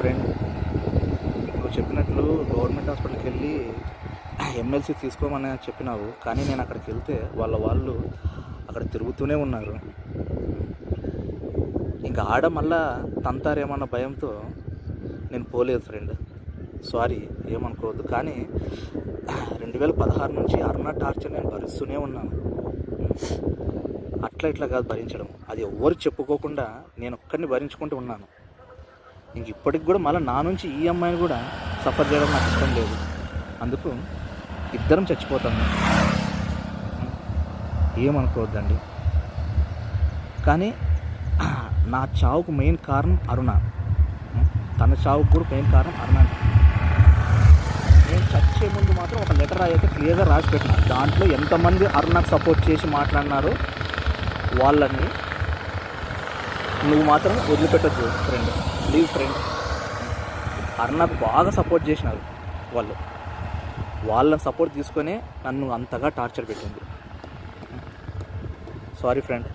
Friend, నువ్వు చెప్పినట్లు government హాస్పిటల్కి వెళ్ళి ఎమ్మెల్సీ తీసుకోమని చెప్పినావు, కానీ నేను అక్కడికి వెళ్తే వాళ్ళు అక్కడ తిరుగుతూనే ఉన్నారు. ఇంకా ఆడ మళ్ళా తంతారేమన్న భయంతో నేను పోలేదు ఫ్రెండ్. సారీ, ఏమనుకోవద్దు. కానీ 2016 నుంచి అరుణ టార్చర్ నేను భరిస్తూనే ఉన్నాను. అట్లా ఇట్లా కాదు భరించడం, అది ఎవ్వరు చెప్పుకోకుండా నేను ఒక్కడిని భరించుకుంటూ ఉన్నాను. ఇంక ఇప్పటికి కూడా మళ్ళీ నా నుంచి ఈ అమ్మాయిని కూడా సఫర్ చేయడం నాకు ఇష్టం లేదు. అందుకు ఇద్దరం చచ్చిపోతాము, ఏమనుకోవద్దండి. కానీ నా చావుకు మెయిన్ కారణం అరుణ, తన చావుకు కూడా మెయిన్ కారణం అరుణ. నేను చచ్చే ముందు మాత్రం ఒక లెటర్ అయితే క్లియర్గా రాసి పెట్టిన, దాంట్లో ఎంతమంది అరుణకు సపోర్ట్ చేసి మాట్లాడినారో వాళ్ళని నువ్వు మాత్రం వదిలిపెట్టద్దు ఫ్రెండ్, ప్లీజ్ ఫ్రెండ్. అరుణకు బాగా సపోర్ట్ చేసినారు వాళ్ళు, వాళ్ళ సపోర్ట్ తీసుకొని నన్ను అంతగా టార్చర్ పెట్టింది. Sorry friend.